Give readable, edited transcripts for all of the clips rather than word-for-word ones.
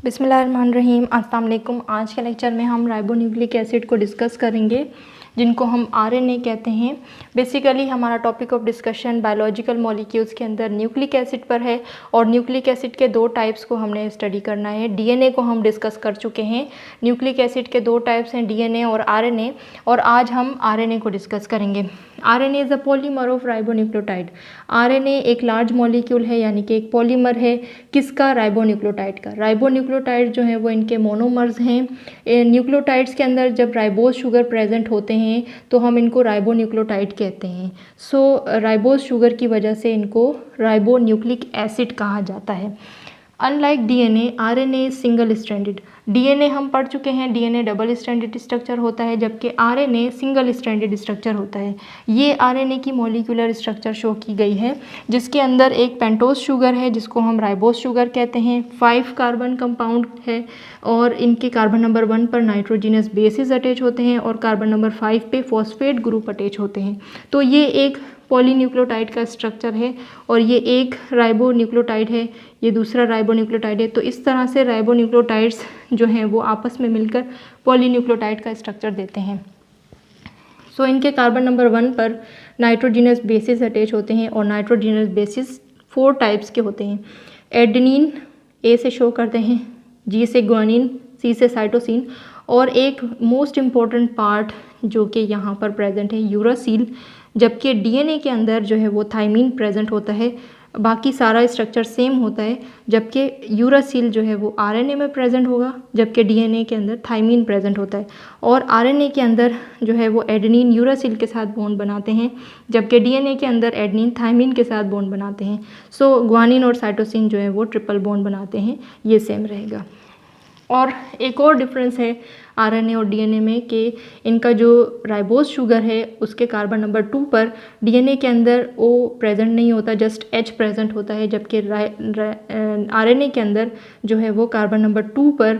बिस्मिल्लाहिर्रहमानिर्रहीम। अस्सलाम वालेकुम। आज के लेक्चर में हम राइबोन्यूक्लिक एसिड को डिस्कस करेंगे, जिनको हम आरएनए कहते हैं। बेसिकली हमारा topic of discussion biological molecules के अंदर न्यूक्लिक एसिड पर है और न्यूक्लिक एसिड के दो टाइप्स को हमने स्टडी करना है। डीएनए को हम डिस्कस कर चुके हैं। न्यूक्लिक एसिड के दो टाइप्स हैं, डीएनए और आरएनए, और आज हम आरएनए को डिस्कस करेंगे। RNA is a polymer of ribonucleotide. RNA एक लार्ज मॉलिक्यूल है, यानी कि एक पॉलीमर है। किसका? राइबोन्यूक्लियोटाइड का। राइबोन्यूक्लियोटाइड जो है वो इनके मोनोमर्स हैं। न्यूक्लियोटाइड्स के अंदर जब राइबोज शुगर प्रेजेंट होते हैं तो हम इनको राइबोन्यूक्लियोटाइड कहते हैं। सो राइबोज शुगर की वजह से इनको राइबोन्यूक्लिक एसिड कहा जाता है। Unlike DNA, RNA single stranded. DNA हम पढ़ चुके हैं, डीएनए डबल स्ट्रैंडेड स्ट्रक्चर होता है, जबकि आरएनए सिंगल स्ट्रैंडेड स्ट्रक्चर होता है। ये आरएनए की मॉलिक्यूलर स्ट्रक्चर शो की गई है, जिसके अंदर एक पेंटोज शुगर है जिसको हम राइबोज शुगर कहते हैं। 5 कार्बन कंपाउंड है और इनके कार्बन नंबर 1 पर नाइट्रोजिनस बेसिस अटैच होते हैं और कार्बन नंबर 5 पे फॉस्फेट ग्रुप अटैच होते हैं। तो ये एक पॉलीन्यूक्लियोटाइड का स्ट्रक्चर है और ये एक राइबोन्यूक्लियोटाइड है, ये दूसरा राइबोन्यूक्लियोटाइड है। तो इस तरह से राइबोन्यूक्लियोटाइड्स जो हैं वो आपस में मिलकर पॉलीन्यूक्लियोटाइड का स्ट्रक्चर देते हैं। सो इनके कार्बन नंबर 1 पर नाइट्रोजिनस बेसिस अटैच होते हैं और नाइट्रोजिनस बेसिस 4 टाइप्स के होते हैं। एडेनिन ए से शो करते हैं, जी से ग्वानिन, सी से साइटोसिन, और एक मोस्ट इम्पॉर्टेंट पार्ट जो कि यहाँ पर प्रेजेंट है यूरासिल, जबकि डीएनए के अंदर जो है वो थाइमिन प्रेजेंट होता है। बाकी सारा स्ट्रक्चर सेम होता है, जबकि यूरासिल जो है वो आरएनए में प्रेजेंट होगा, जबकि डीएनए के अंदर थाइमिन प्रेजेंट होता है। और आरएनए के अंदर जो है वो एडेनिन यूरासिल के साथ बॉन्ड बनाते हैं, जबकि डीएनए के अंदर एडेनिन थाइमिन के साथ बॉन्ड बनाते हैं। सो ग्वानिन और साइटोसिन जो है वो ट्रिपल बॉन्ड बनाते हैं, ये सेम रहेगा। और एक और डिफरेंस है आरएनए और डीएनए में कि इनका जो राइबोज शुगर है उसके कार्बन नंबर 2 पर डीएनए के अंदर ओ प्रेजेंट नहीं होता, जस्ट एच प्रेजेंट होता है, जबकि आरएनए के अंदर जो है वो कार्बन नंबर 2 पर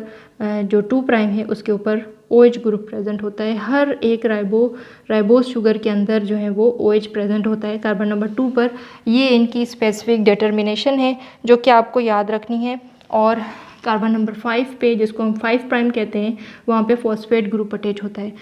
जो 2 प्राइम है उसके ऊपर OH ग्रुप प्रेजेंट होता है। हर एक राइबोज शुगर के अंदर जो है वो OH प्रेजेंट होता है कार्बन नंबर 2 पर। ये इनकी स्पेसिफिक डिटर्मिनेशन है जो कि आपको याद रखनी है। और कार्बन नंबर 5 पे, जिसको हम 5 प्राइम कहते हैं, वहाँ पे फॉस्फेट ग्रुप अटैच होता है।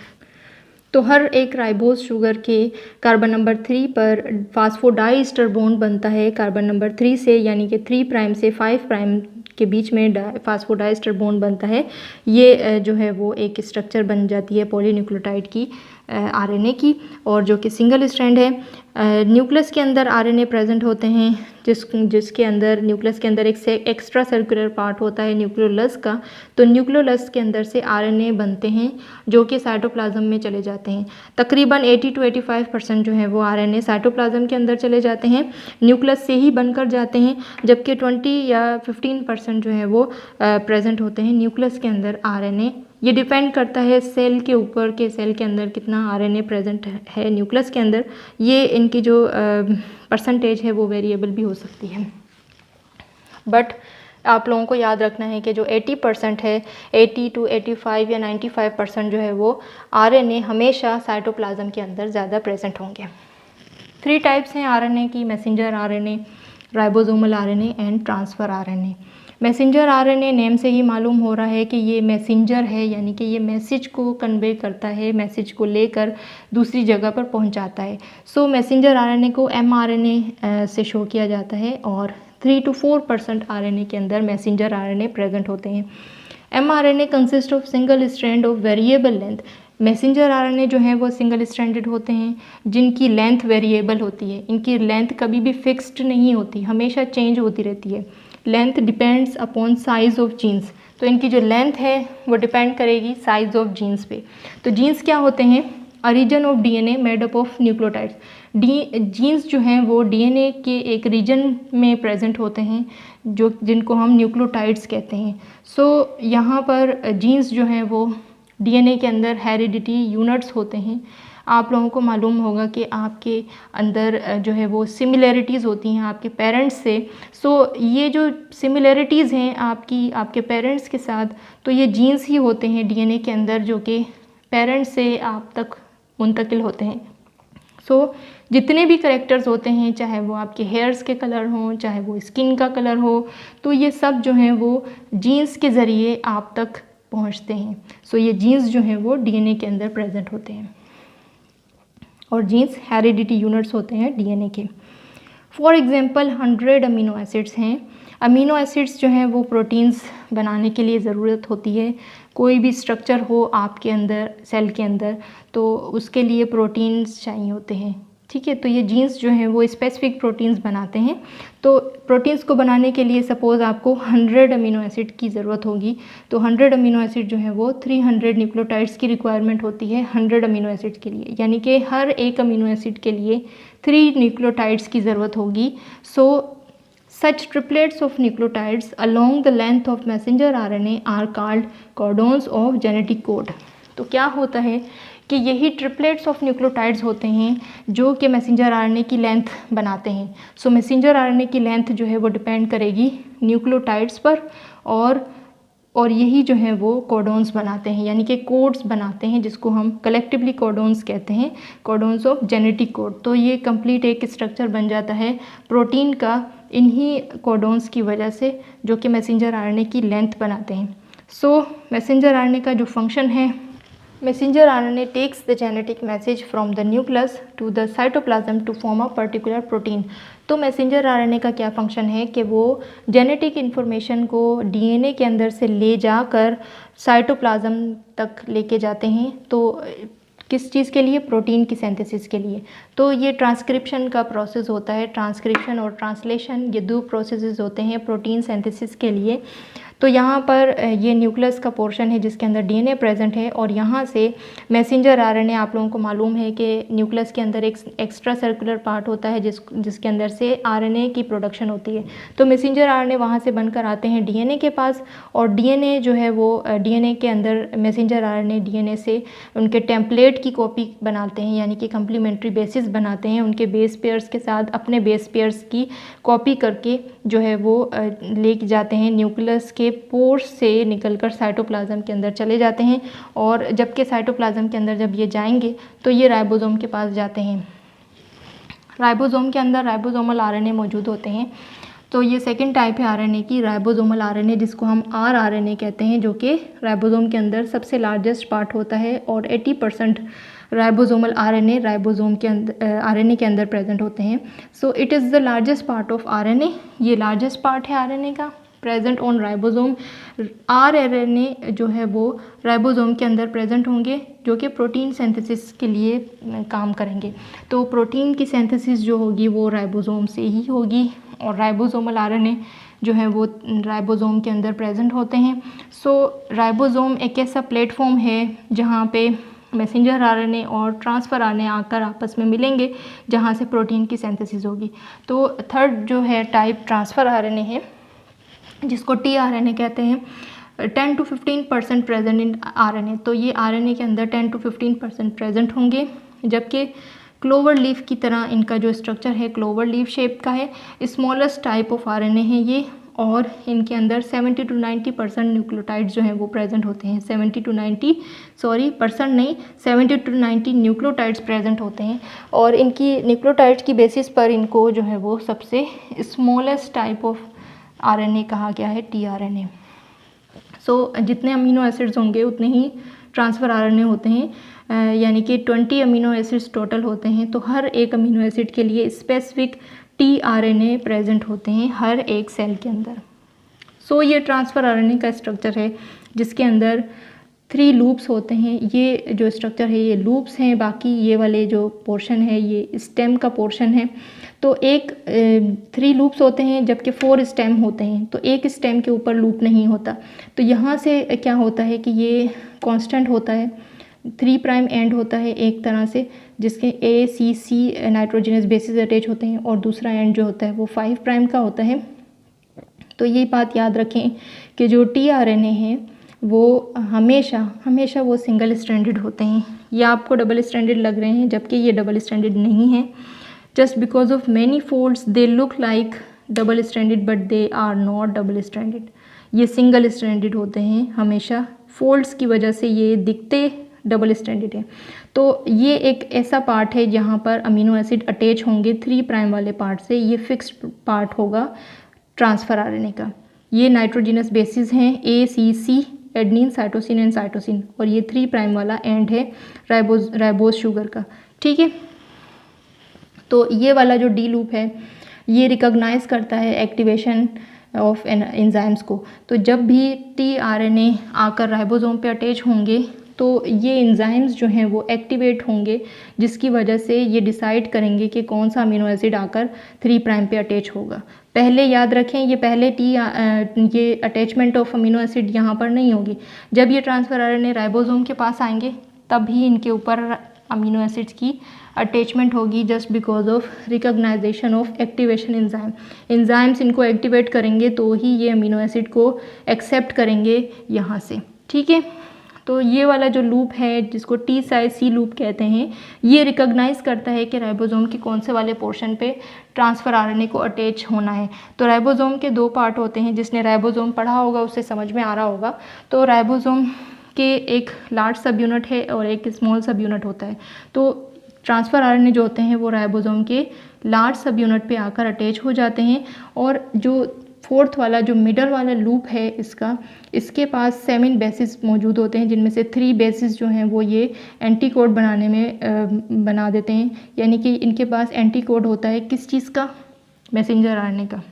तो हर एक राइबोज शुगर के कार्बन नंबर 3 पर फास्फोडाइस्टर बॉन्ड बनता है कार्बन नंबर 3 से, यानी कि 3 प्राइम से 5 प्राइम के बीच में फास्फोडाइस्टर बॉन्ड बनता है। ये जो है वो एक स्ट्रक्चर बन जाती है पॉलीन्यूक्लियोटाइड की, आरएनए की, और जो कि सिंगल स्ट्रैंड है। न्यूक्लियस के अंदर आरएनए प्रेजेंट होते हैं, जिसके अंदर न्यूक्लियस के अंदर एक से एक्स्ट्रा सर्कुलर पार्ट होता है न्यूक्लियोलस का। तो न्यूक्लियोलस के अंदर से आरएनए बनते हैं जो कि साइटोप्लाज्म में चले जाते हैं। तकरीबन 80 to 85% जो है वो आरएनए साइटोप्लाज्म के अंदर चले जाते हैं, न्यूक्लियस से ही बनकर जाते हैं, जबकि 20 या 15% जो है वो प्रेजेंट होते हैं न्यूक्लियस के अंदर आरएनए। ये डिपेंड करता है सेल के ऊपर कि सेल के अंदर कितना आरएनए प्रेजेंट है न्यूक्लियस के अंदर। ये इनकी जो परसेंटेज है वो वेरिएबल भी हो सकती है, बट आप लोगों को याद रखना है कि जो 80% है, 80 to 85 या 95% जो है वो आरएनए हमेशा साइटोप्लाज्म के अंदर ज़्यादा प्रेजेंट होंगे। 3 टाइप्स हैं आरएनए की: messenger RNA, ribosomal RNA and transfer RNA. Messenger RNA name से ही मालूम हो रहा है कि ये मैसेंजर है, यानी कि ये मैसेज को कन्वे करता है, मैसेज को लेकर दूसरी जगह पर पहुंचाता है। सो मैसेंजर आरएनए को mRNA से शो किया जाता है और 3 to 4% आरएनए के अंदर मैसेंजर आरएनए प्रेजेंट होते हैं। mRNA consist of single strand of variable length. Messenger RNA जो हैं वो सिंगल स्ट्रैंडेड होते हैं जिनकी लेंथ वेरिएबल होती है। इनकी लेंथ कभी भी फिक्स्ड नहीं होती, हमेशा चेंज होती रहती है। Length depends upon size of genes. तो इनकी जो लेंथ है वो डिपेंड करेगी साइज़ ऑफ जीन्स पे। तो जीन्स क्या होते हैं? A region of DNA made up of nucleotides. Genes जो हैं वो डीएनए के एक रीजन में प्रेजेंट होते हैं जिनको हम न्यूक्लियोटाइड्स कहते हैं। सो यहाँ पर जीन्स जो हैं वो डीएनए के अंदर हेरिडिटी यूनिट्स होते हैं। आप लोगों को मालूम होगा कि आपके अंदर जो है वो सिमिलैरिटीज़ होती हैं आपके पेरेंट्स से। सो ये जो सिमिलैरिटीज़ हैं आपके पेरेंट्स के साथ, तो ये जीन्स ही होते हैं डीएनए के अंदर जो कि पेरेंट्स से आप तक मुंतकिल होते हैं। जितने भी करेक्टर्स होते हैं, चाहे वो आपके हेयर्स के कलर हों, चाहे वो स्किन का कलर हो, तो ये सब जो हैं वो जीन्स के ज़रिए आप तक पहुंचते हैं। ये जीन्स जो हैं वो डीएनए के अंदर प्रेजेंट होते हैं और जीन्स हेरिडिटी यूनिट्स होते हैं डीएनए के। फॉर एग्जांपल 100 अमीनो एसिड्स हैं। अमीनो एसिड्स जो हैं वो प्रोटीन्स बनाने के लिए ज़रूरत होती है। कोई भी स्ट्रक्चर हो आपके अंदर, सेल के अंदर, तो उसके लिए प्रोटीन्स चाहिए होते हैं, ठीक है। तो ये जीन्स जो हैं वो स्पेसिफिक प्रोटीन्स बनाते हैं। तो प्रोटीन्स को बनाने के लिए सपोज़ आपको 100 अमीनो एसिड की ज़रूरत होगी, तो 100 अमीनो एसिड जो है वो 300 न्यूक्लियोटाइड्स की रिक्वायरमेंट होती है 100 अमीनो एसिड के लिए, यानी कि हर एक अमीनो एसिड के लिए 3 न्यूक्लियोटाइड्स की ज़रूरत होगी। Such triplets of nucleotides along the length of messenger RNA are called codons of genetic code। तो क्या होता है कि यही ट्रिपलेट्स ऑफ न्यूक्लियोटाइड्स होते हैं जो कि मैसेंजर आरएनए की लेंथ बनाते हैं। मैसेंजर आरएनए की लेंथ जो है वो डिपेंड करेगी न्यूक्लियोटाइड्स पर, और यही जो है वो कोडोन्स बनाते हैं, यानी कि कोड्स बनाते हैं, जिसको हम कलेक्टिवली कोडोन्स कहते हैं, कोडोन्स ऑफ जेनेटिक कोड। तो ये कंप्लीट एक स्ट्रक्चर बन जाता है प्रोटीन का इन्हीं कोडोन्स की वजह से, जो कि मैसेंजर आरएनए की लेंथ बनाते हैं। मैसेंजर आरएनए का जो फंक्शन है, messenger RNA takes the genetic message from the nucleus to the cytoplasm to form a particular protein. तो मैसेंजर आरएनए का क्या फंक्शन है कि वो जेनेटिक इन्फॉर्मेशन को डीएनए के अंदर से ले जाकर साइटोप्लाज्म तक लेके जाते हैं। तो किस चीज़ के लिए? प्रोटीन की सिंथेसिस के लिए। तो ये ट्रांसक्रिप्शन का प्रोसेस होता है। ट्रांसक्रिप्शन और ट्रांसलेशन ये दो प्रोसेसेस होते हैं प्रोटीन सिंथेसिस के लिए। तो यहाँ पर ये न्यूक्लियस का पोर्शन है जिसके अंदर डीएनए प्रेजेंट है, और यहाँ से मैसेंजर आरएनए, आप लोगों को मालूम है कि न्यूक्लियस के अंदर एक एक्स्ट्रा सर्कुलर पार्ट होता है जिसके अंदर से आरएनए की प्रोडक्शन होती है। तो मैसेंजर आरएनए वहाँ से बनकर आते हैं डीएनए के पास, और डीएनए जो है वो डीएनए के अंदर मैसेंजर आरएनए डीएनए से उनके टेम्पलेट की कॉपी बनाते हैं, यानी कि कम्प्लीमेंट्री बेसिस बनाते हैं। उनके बेस पेयर्स के साथ अपने बेस पेयर्स की कॉपी करके जो है वो ले जाते हैं न्यूक्लियस के पोर्स से निकलकर साइटोप्लाज्म के अंदर चले जाते हैं, और जबकि साइटोप्लाज्म के अंदर जब ये जाएंगे तो ये राइबोसोम के पास जाते हैं। राइबोसोम के अंदर राइबोसोमल आरएनए मौजूद होते हैं। तो ये सेकंड टाइप है आरएनए की, राइबोसोमल आरएनए, जिसको हम आरएनए कहते हैं, जो कि राइबोसोम के अंदर सबसे लार्जेस्ट पार्ट होता है, और 80% राइबोसोमल आरएनए राइबोसोम के अंदर आरएनए के अंदर प्रेजेंट होते हैं। So it is the largest part of RNA. ये लार्जेस्ट पार्ट है आरएनए का, प्रेजेंट ऑन राइबोसोम। आरएनए जो है वो राइबोसोम के अंदर प्रेजेंट होंगे, जो कि प्रोटीन सिंथेसिस के लिए काम करेंगे। तो प्रोटीन की सिंथेसिस जो होगी वो राइबोसोम से ही होगी, और राइबोसोमल आरएनए जो है वो राइबोसोम के अंदर प्रेजेंट होते हैं। राइबोसोम एक ऐसा प्लेटफॉर्म है जहाँ पे मैसेंजर आरएनए और ट्रांसफ़र आरएनए आकर आपस में मिलेंगे, जहाँ से प्रोटीन की सिंथेसिस होगी। तो थर्ड जो है टाइप ट्रांसफ़र आरएनए है, जिसको टीआरएनए कहते हैं। 10 to 15% प्रेजेंट इन आरएनए। तो ये आरएनए के अंदर 10 to 15% प्रेजेंट होंगे, जबकि क्लोवर लीफ की तरह इनका जो स्ट्रक्चर है क्लोवर लीफ शेप का है। स्मॉलेस्ट टाइप ऑफ आरएनए है ये, और इनके अंदर 70 to 90% न्यूक्लियोटाइड्स जो हैं वो प्रेजेंट होते हैं। 70 to 90 न्यूक्लियोटाइड्स प्रेजेंट होते हैं, और इनकी न्यूक्लियोटाइड्स की बेसिस पर इनको जो है वो सबसे स्मॉलेस्ट टाइप ऑफ आरएनए कहा गया है, टीआरएनए। जितने अमीनो एसिड्स होंगे उतने ही ट्रांसफ़र आरएनए होते हैं, यानी कि 20 अमीनो एसिड्स टोटल होते हैं। तो हर एक अमीनो एसिड के लिए स्पेसिफिक टीआरएनए प्रेजेंट होते हैं हर एक सेल के अंदर। ये ट्रांसफ़र आरएनए का स्ट्रक्चर है जिसके अंदर 3 लूप्स होते हैं। ये जो स्ट्रक्चर है ये लूप्स हैं, बाकी ये वाले जो पोर्शन है ये स्टेम का पोर्शन है। तो 3 लूप्स होते हैं, जबकि 4 स्टेम होते हैं। तो एक स्टेम के ऊपर लूप नहीं होता। तो यहाँ से क्या होता है कि ये कांस्टेंट होता है, 3 प्राइम एंड होता है एक तरह से, जिसके ACC नाइट्रोजनस बेसिस अटैच होते हैं, और दूसरा एंड जो होता है वो 5 प्राइम का होता है। तो ये बात याद रखें कि जो टीआरएनए है वो हमेशा वो सिंगल स्ट्रैंडेड होते हैं। ये आपको डबल स्ट्रैंडेड लग रहे हैं, जबकि ये डबल स्ट्रैंडेड नहीं है। Just because of many folds they look like double stranded, but they are not double stranded. ये सिंगल स्ट्रैंडेड होते हैं हमेशा। फोल्ड्स की वजह से ये दिखते डबल स्ट्रैंडेड है। तो ये एक ऐसा पार्ट है जहाँ पर अमीनो एसिड अटैच होंगे 3 प्राइम वाले पार्ट से। ये फिक्स्ड पार्ट होगा ट्रांसफ़र आरएनए का। ये नाइट्रोजिनस बेसिस हैं ACC, adenine, cytosine and cytosine, और ये 3 प्राइम वाला एंड है राइबोज शुगर का। ठीक है, तो ये वाला जो डी लूप है ये रिकॉग्नाइज करता है एक्टिवेशन ऑफ एंजाइम्स को। तो जब भी टीआरएनए आकर राइबोसोम पे अटैच होंगे तो ये एंजाइम्स जो हैं वो एक्टिवेट होंगे, जिसकी वजह से ये डिसाइड करेंगे कि कौन सा अमीनो एसिड आकर 3 प्राइम पे अटैच होगा। पहले याद रखें ये पहले ये अटैचमेंट ऑफ अमीनो एसिड यहाँ पर नहीं होगी। जब ये ट्रांसफर आरएनए राइबोसोम के पास आएंगे तभी इनके ऊपर अमीनो एसिड्स की अटैचमेंट होगी, just because of recognization of activation enzyme. Enzymes इनको एक्टिवेट करेंगे तो ही ये अमीनो एसिड को एक्सेप्ट करेंगे यहाँ से। ठीक है, तो ये वाला जो लूप है जिसको टी साइज सी लूप कहते हैं, ये रिकॉग्नाइज करता है कि राइबोसोम के कौन से वाले पोर्शन पे ट्रांसफ़र आरएनए को अटैच होना है। तो राइबोसोम के 2 पार्ट होते हैं, जिसने राइबोसोम पढ़ा होगा उससे समझ में आ रहा होगा। तो राइबोसोम के एक लार्ज सब यूनिट है और एक स्मॉल सब यूनिट होता है। तो ट्रांसफ़र आरएनए जो होते हैं वो राइबोसोम के लार्ज सब यूनिट पे आकर अटैच हो जाते हैं, और जो 4th वाला जो मिडल वाला लूप है इसके पास 7 बेसिस मौजूद होते हैं, जिनमें से 3 बेसिस जो हैं वो ये एंटीकोड बनाने में बना देते हैं। यानी कि इनके पास एंटीकोड होता है किस चीज़ का? मैसेंजर आरएनए का।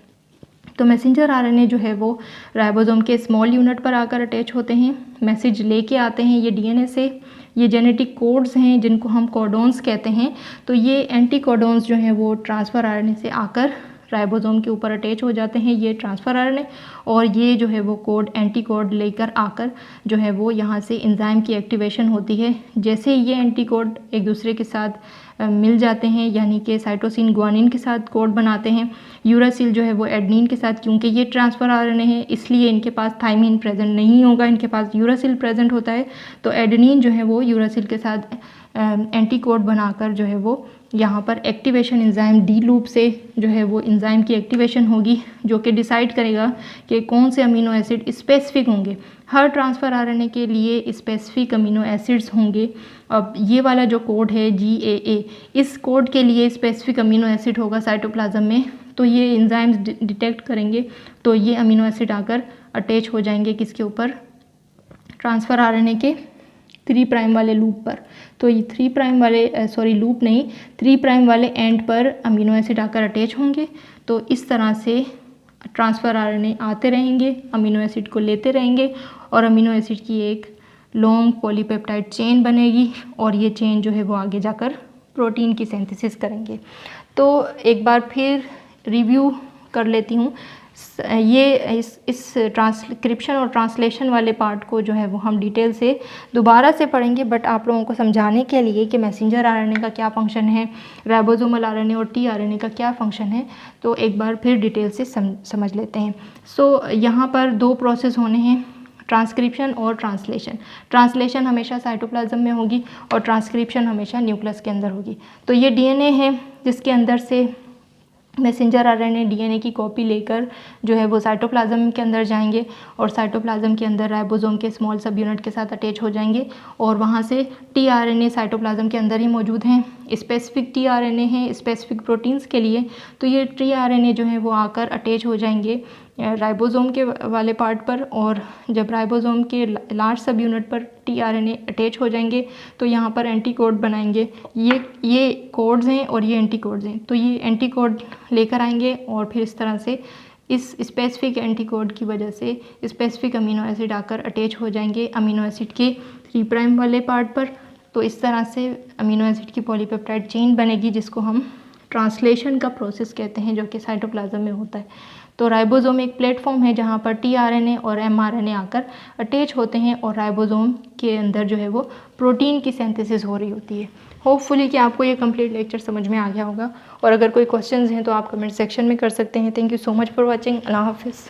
तो मैसेंजर आरएनए जो है वो राइबोसोम के स्मॉल यूनिट पर आकर अटैच होते हैं, मैसेज लेके आते हैं ये डीएनए से। ये जेनेटिक कोड्स हैं जिनको हम कोडोन्स कहते हैं। तो ये एंटी कोडोन्स जो हैं वो ट्रांसफ़र आरएनए से आकर राइबोसोम के ऊपर अटैच हो जाते हैं, ये ट्रांसफ़र आरएनए, और ये जो है वो कोड एंटी कोड लेकर आकर जो है वो यहाँ से एंजाइम की एक्टिवेशन होती है। जैसे ये एंटी कोड एक दूसरे के साथ मिल जाते हैं, यानी कि साइटोसिन ग्वानिन के साथ कोड बनाते हैं, यूरासिल जो है वो एडनिन के साथ, क्योंकि ये ट्रांसफ़र आरएनए है इसलिए इनके पास थाइमिन प्रेजेंट नहीं होगा, इनके पास यूरासिल प्रेजेंट होता है। तो एडनिन जो है वो यूरासिल के साथ एंटी कोड बनाकर जो है वो यहाँ पर एक्टिवेशन एंजाइम डी लूप से जो है वो एंजाइम की एक्टिवेशन होगी, जो कि डिसाइड करेगा कि कौन से अमीनो एसिड स्पेसिफिक होंगे। हर ट्रांसफ़र आरएनए के लिए स्पेसिफिक अमीनो एसिड्स होंगे। अब ये वाला जो कोड है GAA, इस कोड के लिए स्पेसिफिक अमीनो एसिड होगा साइटोप्लाज्म में। तो ये एंजाइम्स डिटेक्ट करेंगे तो ये अमीनो एसिड आकर अटैच हो जाएंगे किसके ऊपर? ट्रांसफ़र आरएनए के 3 प्राइम वाले लूप पर। तो ये 3 प्राइम वाले लूप नहीं, 3 प्राइम वाले एंड पर अमीनो एसिड आकर अटैच होंगे। तो इस तरह से ट्रांसफ़र आरएनए आते रहेंगे, अमीनो एसिड को लेते रहेंगे, और अमीनो एसिड की एक लॉन्ग पॉलीपेप्टाइड चेन बनेगी, और ये चेन जो है वो आगे जाकर प्रोटीन की सिंथेसिस करेंगे। तो एक बार फिर रिव्यू कर लेती हूँ। ये इस ट्रांसक्रिप्शन और ट्रांसलेशन वाले पार्ट को जो है वो हम डिटेल से दोबारा से पढ़ेंगे, बट आप लोगों को समझाने के लिए कि मैसेंजर आरएनए का क्या फंक्शन है, राइबोसोमल आरएनए और टीआरएनए का क्या फंक्शन है, तो एक बार फिर डिटेल से समझ लेते हैं। यहाँ पर 2 प्रोसेस होने हैं, ट्रांसक्रिप्शन और ट्रांसलेशन। ट्रांसलेशन हमेशा साइटोप्लाज्म में होगी और ट्रांसक्रिप्शन हमेशा न्यूक्लियस के अंदर होगी। तो ये डीएनए है जिसके अंदर से मैसेंजर आरएनए डीएनए की कॉपी लेकर जो है वो साइटोप्लाज्म के अंदर जाएंगे, और साइटोप्लाज्म के अंदर राइबोसोम के स्मॉल सब यूनिट के साथ अटैच हो जाएंगे, और वहाँ से टीआरएनए साइटोप्लाज्म के अंदर ही मौजूद हैं। स्पेसिफिक टीआरएनए हैं स्पेसिफिक प्रोटीन्स के लिए। तो ये टीआरएनए जो है वो आकर अटैच हो जाएंगे राइबोसोम के वाले पार्ट पर, और जब राइबोसोम के लार्ज सब यूनिट पर टीआरएनए अटैच हो जाएंगे तो यहाँ पर एंटी कोड बनाएंगे। ये कोड्स हैं और ये एंटी कोड्स हैं। तो ये एंटी कोड लेकर आएंगे, और फिर इस तरह से इस स्पेसिफिक एंटी कोड की वजह से स्पेसिफिक अमीनो एसिड आकर अटैच हो जाएंगे अमीनो एसिड के 3 प्राइम वाले पार्ट पर। तो इस तरह से अमीनो एसिड की पॉलीपेप्टाइड चेन बनेगी, जिसको हम ट्रांसलेशन का प्रोसेस कहते हैं, जो कि साइटोप्लाज्म में होता है। तो राइबोसोम एक प्लेटफॉर्म है जहाँ पर टीआरएनए और एमआरएनए आकर अटैच होते हैं, और राइबोसोम के अंदर जो है वो प्रोटीन की सिंथेसिस हो रही होती है। होपफुली कि आपको ये कंप्लीट लेक्चर समझ में आ गया होगा, और अगर कोई क्वेश्चंस हैं तो आप कमेंट सेक्शन में कर सकते हैं। Thank you so much for watching. अल्लाह हाफिज़।